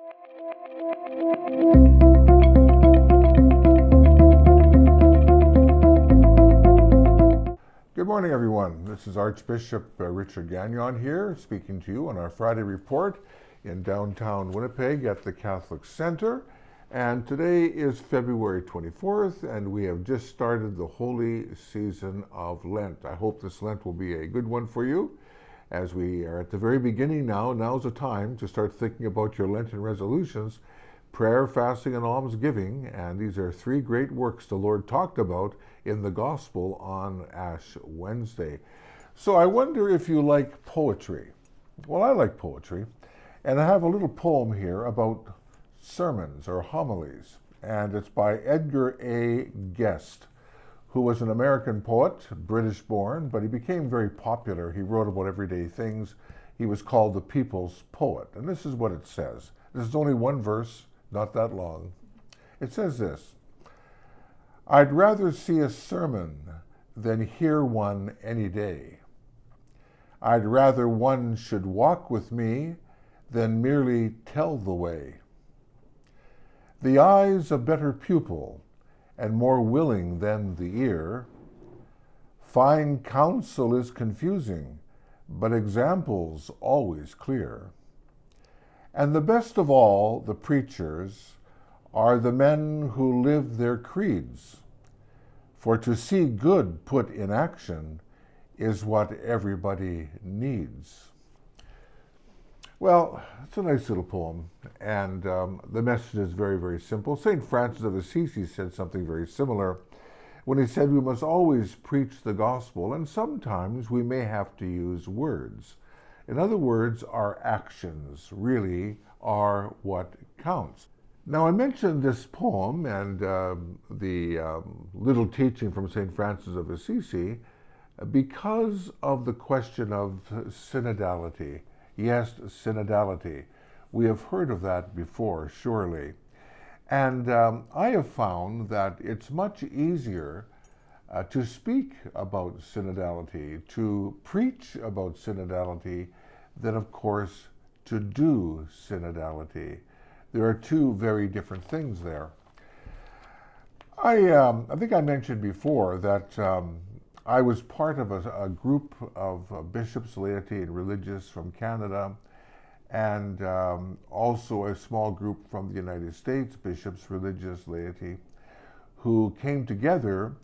Good morning, everyone. This is Archbishop Richard Gagnon here, speaking to you on our Friday report in downtown Winnipeg at the Catholic Center. And today is February 24th, and we have just started the holy season of Lent. I hope this Lent will be a good one for you. As we are at the very beginning now, now's the time to start thinking about your Lenten resolutions: prayer, fasting, and almsgiving. And these are three great works the Lord talked about in the Gospel on Ash Wednesday. So I wonder if you like poetry. Well, I like poetry, and I have a little poem here about sermons or homilies, and it's by Edgar A. Guest, who was an American poet, British-born, but he became very popular. He wrote about everyday things. He was called the people's poet, and this is what it says. This is only one verse, not that long. It says this: "I'd rather see a sermon than hear one any day. I'd rather one should walk with me than merely tell the way. The eye's a better pupil and more willing than the ear. Fine counsel is confusing, but example's always clear. And the best of all the preachers are the men who live their creeds, for to see good put in action is what everybody needs." Well, it's a nice little poem, and the message is very, very simple. St. Francis of Assisi said something very similar when he said we must always preach the gospel, and sometimes we may have to use words. In other words, our actions really are what counts. Now, I mentioned this poem and the little teaching from St. Francis of Assisi because of the question of synodality. Yes, synodality. We have heard of that before, surely. And I have found that it's much easier to speak about synodality, to preach about synodality, than, of course, to do synodality. There are two very different things there. I think I mentioned before that I was part of a group of bishops, laity, and religious from Canada, and also a small group from the United States, bishops, religious, laity, who came together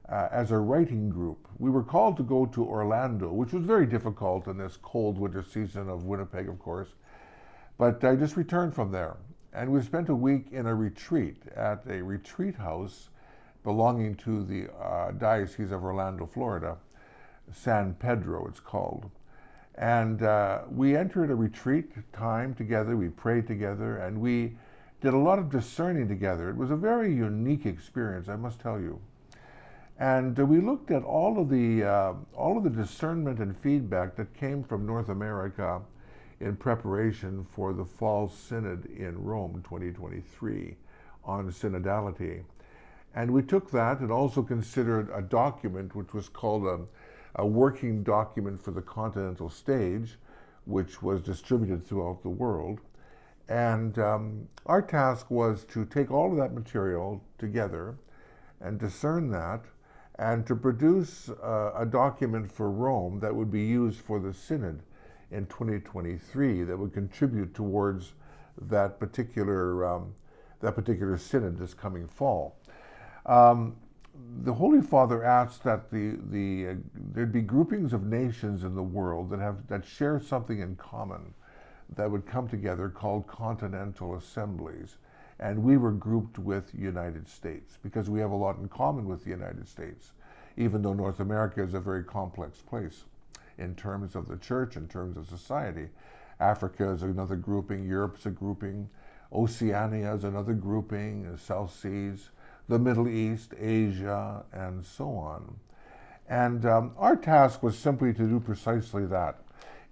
as a writing group. We were called to go to Orlando, which was very difficult in this cold winter season of Winnipeg, of course, but I just returned from there. And we spent a week in a retreat at a retreat house belonging to the Diocese of Orlando, Florida. San Pedro, it's called. And we entered a retreat time together, we prayed together, and we did a lot of discerning together. It was a very unique experience, I must tell you. And we looked at all of the discernment and feedback that came from North America in preparation for the Fall Synod in Rome 2023 on synodality. And we took that and also considered a document which was called a working document for the continental stage, which was distributed throughout the world. And our task was to take all of that material together and discern that, and to produce a document for Rome that would be used for the Synod in 2023 that would contribute towards that particular Synod this coming fall. The Holy Father asked that there'd be groupings of nations in the world that share something in common, that would come together, called continental assemblies. And we were grouped with United States because we have a lot in common with the United States, even though North America is a very complex place in terms of the church, in terms of society. Africa is another grouping, Europe's a grouping, Oceania is another grouping, the South Seas, the Middle East, Asia, and so on. And our task was simply to do precisely that.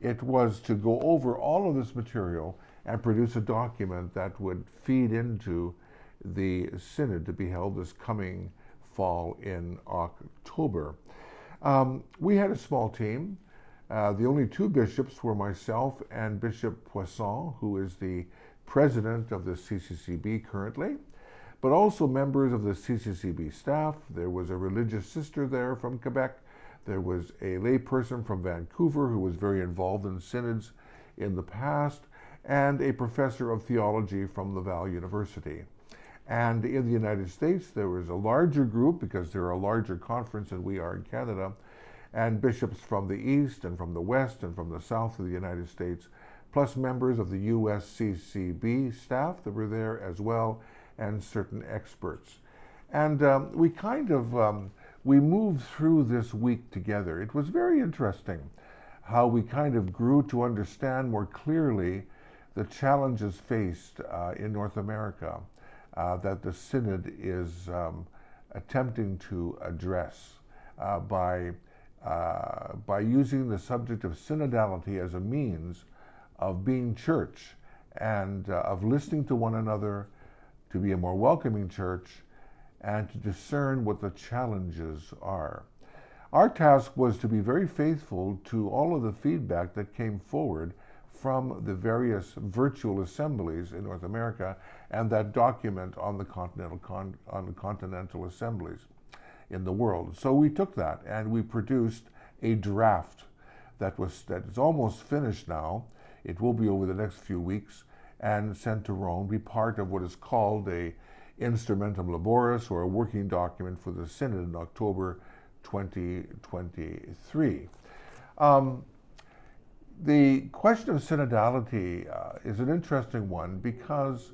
It was to go over all of this material and produce a document that would feed into the synod to be held this coming fall in October. We had a small team. The only two bishops were myself and Bishop Poisson, who is the president of the CCCB currently, but also members of the CCCB staff. There was a religious sister there from Quebec. There was a layperson from Vancouver who was very involved in synods in the past, and a professor of theology from Laval University. And in the United States, there was a larger group, because they're a larger conference than we are in Canada, and bishops from the East and from the West and from the South of the United States, plus members of the USCCB staff that were there as well, and certain experts. And we moved through this week together. It was very interesting how we kind of grew to understand more clearly the challenges faced in North America that the Synod is attempting to address by using the subject of synodality as a means of being church and of listening to one another, to be a more welcoming church, and to discern what the challenges are. Our task was to be very faithful to all of the feedback that came forward from the various virtual assemblies in North America and that document on the continental assemblies in the world. So we took that and we produced a draft that is almost finished now. It will be over the next few weeks and sent to Rome, be part of what is called a instrumentum laboris, or a working document for the Synod in October 2023. The question of synodality is an interesting one because,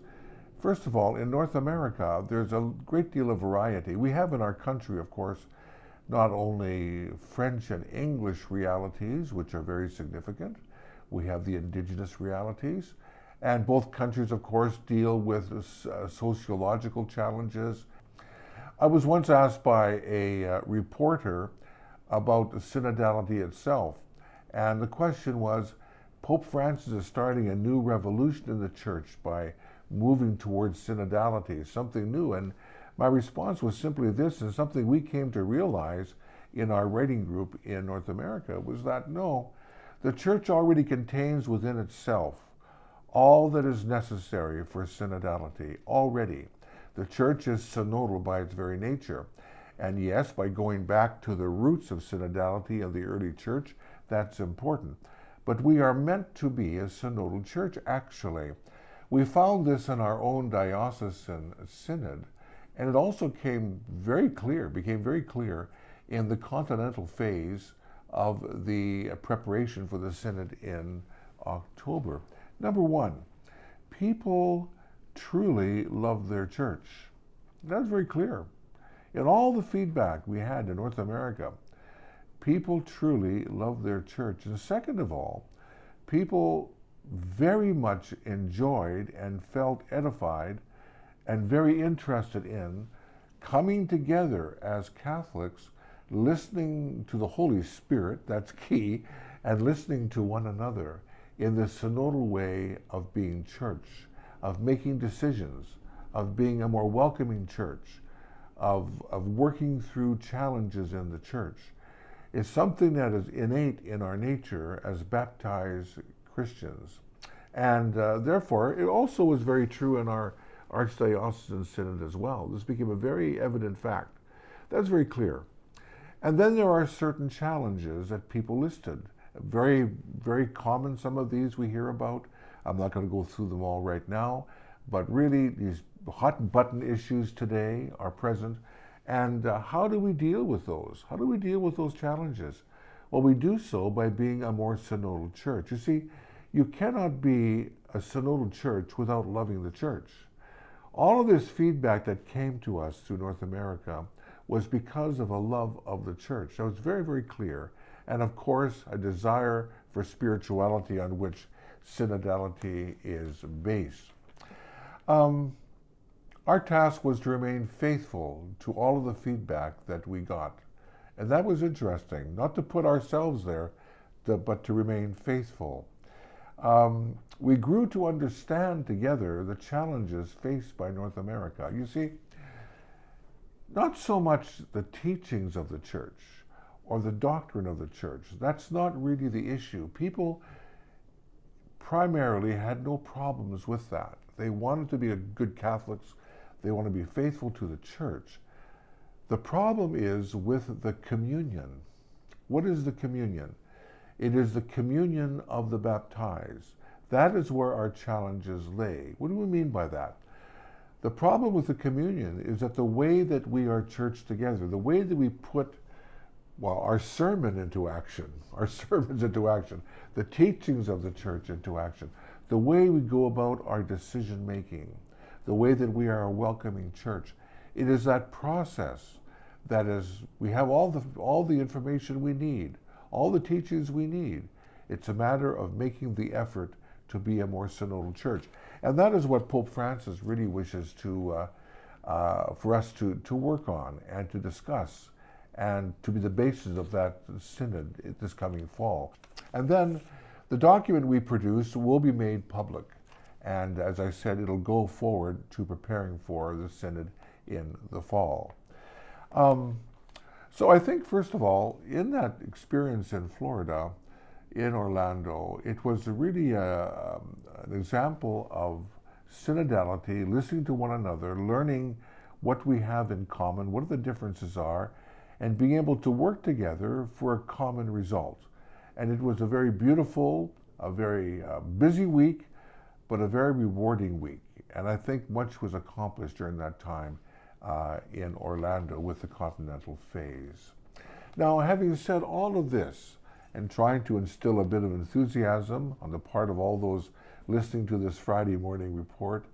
first of all, in North America, there's a great deal of variety. We have in our country, of course, not only French and English realities, which are very significant. We have the indigenous realities. And both countries, of course, deal with sociological challenges. I was once asked by a reporter about the synodality itself. And the question was, Pope Francis is starting a new revolution in the church by moving towards synodality, something new. And my response was simply this, and something we came to realize in our writing group in North America, was that no, the church already contains within itself all that is necessary for synodality already. The church is synodal by its very nature. And yes, by going back to the roots of synodality of the early church, that's important. But we are meant to be a synodal church, actually. We found this in our own diocesan synod, and it also became very clear in the continental phase of the preparation for the synod in October. Number one, people truly love their church. That's very clear. In all the feedback we had in North America, people truly love their church. And second of all, people very much enjoyed and felt edified and very interested in coming together as Catholics, listening to the Holy Spirit, that's key, and listening to one another in the synodal way of being church, of making decisions, of being a more welcoming church, of working through challenges in the church. It's something that is innate in our nature as baptized Christians. And therefore, it also was very true in our Archdiocesan Synod as well. This became a very evident fact. That's very clear. And then there are certain challenges that people listed. Very, very common, some of these we hear about. I'm not going to go through them all right now, but really these hot button issues today are present. And how do we deal with those? How do we deal with those challenges? Well, we do so by being a more synodal church. You see, you cannot be a synodal church without loving the church. All of this feedback that came to us through North America was because of a love of the church. So it's very, very clear. And of course, a desire for spirituality on which synodality is based. Our task was to remain faithful to all of the feedback that we got. And that was interesting, not to put ourselves there, but to remain faithful. We grew to understand together the challenges faced by North America. You see, not so much the teachings of the church or the doctrine of the church. That's not really the issue. People primarily had no problems with that. They wanted to be good Catholics. They want to be faithful to the church. The problem is with the communion. What is the communion? It is the communion of the baptized. That is where our challenges lay. What do we mean by that? The problem with the communion is that the way that we are church together, the way that we put, well, our sermon into action, our sermons into action, the teachings of the church into action, the way we go about our decision making, the way that we are a welcoming church, it is that process that is, we have all the information we need, all the teachings we need. It's a matter of making the effort to be a more synodal church. And that is what Pope Francis really wishes to, for us to work on and to discuss and to be the basis of that synod this coming fall. And then the document we produce will be made public. And as I said, it'll go forward to preparing for the synod in the fall. So I think, first of all, in that experience in Florida, in Orlando, it was really an example of synodality, listening to one another, learning what we have in common, what the differences are, and being able to work together for a common result. And it was a very beautiful, a very busy week, but a very rewarding week. And I think much was accomplished during that time in Orlando with the Continental phase. Now, having said all of this, and trying to instill a bit of enthusiasm on the part of all those listening to this Friday morning report,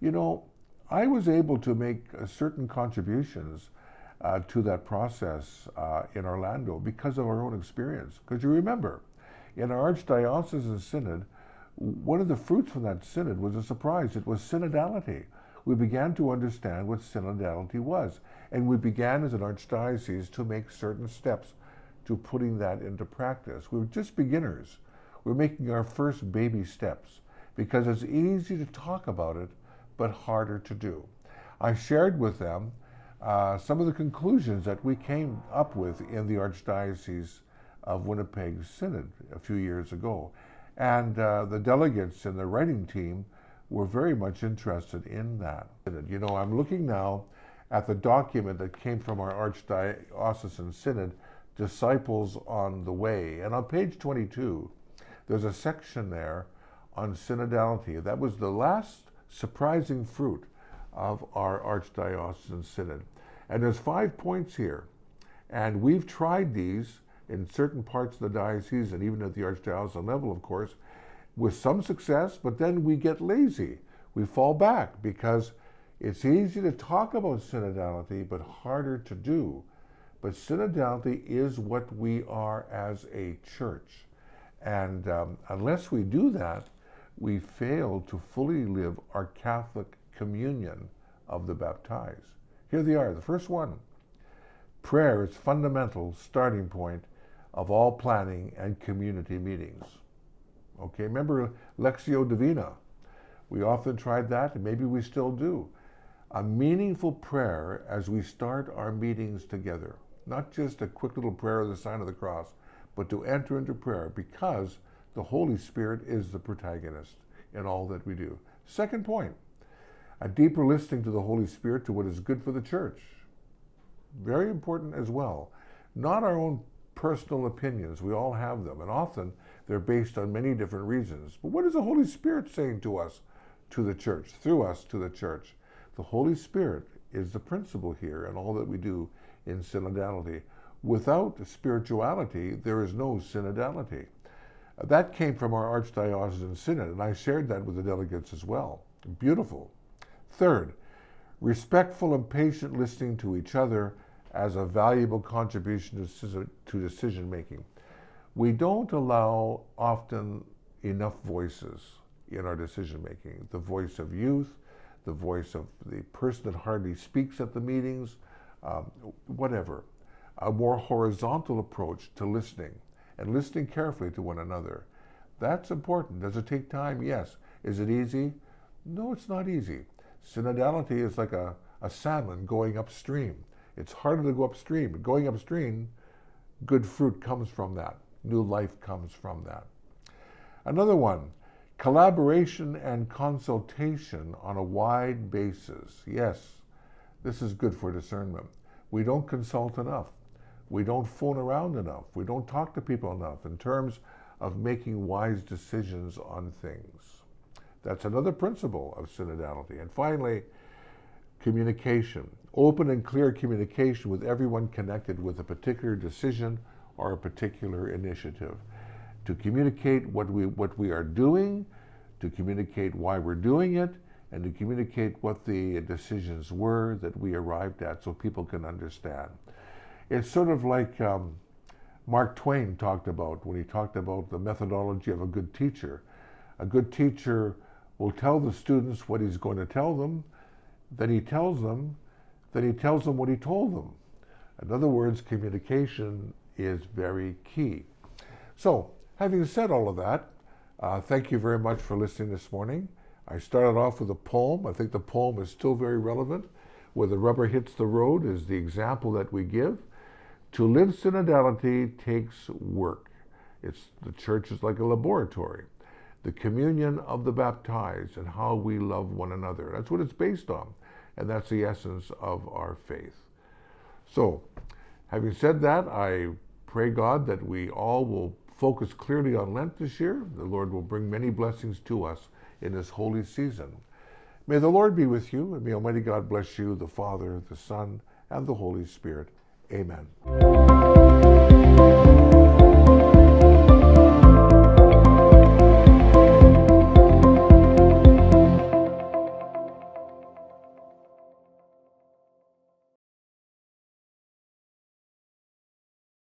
you know, I was able to make certain contributions to that process in Orlando because of our own experience. Because you remember, in our Archdiocesan Synod, one of the fruits from that synod was a surprise. It was synodality. We began to understand what synodality was. And we began as an archdiocese to make certain steps to putting that into practice. We were just beginners. We're making our first baby steps because it's easy to talk about it, but harder to do. I shared with them some of the conclusions that we came up with in the Archdiocese of Winnipeg Synod a few years ago. And the delegates and the writing team were very much interested in that. You know, I'm looking now at the document that came from our Archdiocesan Synod, Disciples on the Way. And on page 22, there's a section there on synodality. That was the last surprising fruit of our Archdiocesan Synod. And there's 5 points here. And we've tried these in certain parts of the diocese and even at the archdiocesan level, of course, with some success, but then we get lazy. We fall back because it's easy to talk about synodality, but harder to do. But synodality is what we are as a church. And unless we do that, we fail to fully live our Catholic communion of the baptized. Here they are. The first one, prayer is fundamental starting point of all planning and community meetings. Okay, remember Lectio Divina? We often tried that, and maybe we still do. A meaningful prayer as we start our meetings together. Not just a quick little prayer of the sign of the cross, but to enter into prayer because the Holy Spirit is the protagonist in all that we do. Second point, a deeper listening to the Holy Spirit to what is good for the church. Very important as well. Not our own personal opinions. We all have them, and often they're based on many different reasons. But what is the Holy Spirit saying to us, to the church, through us to the church? The Holy Spirit is the principle here in all that we do in synodality. Without spirituality, there is no synodality. That came from our Archdiocesan Synod, and I shared that with the delegates as well. Beautiful. Third, respectful and patient listening to each other as a valuable contribution to decision making. We don't allow often enough voices in our decision making. The voice of youth, the voice of the person that hardly speaks at the meetings, whatever. A more horizontal approach to listening and listening carefully to one another. That's important. Does it take time? Yes. Is it easy? No, it's not easy. Synodality is like a salmon going upstream. It's harder to go upstream, but going upstream, good fruit comes from that. New life comes from that. Another one, Collaboration and consultation on a wide basis. Yes, this is good for discernment. We don't consult enough. We don't phone around enough. We don't talk to people enough in terms of making wise decisions on things. That's another principle of synodality. And finally, communication. Open and clear communication with everyone connected with a particular decision or a particular initiative. To communicate what we are doing, to communicate why we're doing it, and to communicate what the decisions were that we arrived at so people can understand. It's sort of like Mark Twain talked about when he talked about the methodology of a good teacher. A good teacher will tell the students what he's going to tell them, then he tells them what he told them. In other words, communication is very key. So, having said all of that, thank you very much for listening this morning. I started off with a poem. I think the poem is still very relevant. Where the rubber hits the road is the example that we give. To live synodality takes work. The church is like a laboratory. The communion of the baptized and how we love one another. That's what it's based on. And that's the essence of our faith. So, having said that, I pray God that we all will focus clearly on Lent this year. The Lord will bring many blessings to us in this holy season. May the Lord be with you, and may Almighty God bless you, the Father, the Son, and the Holy Spirit. Amen.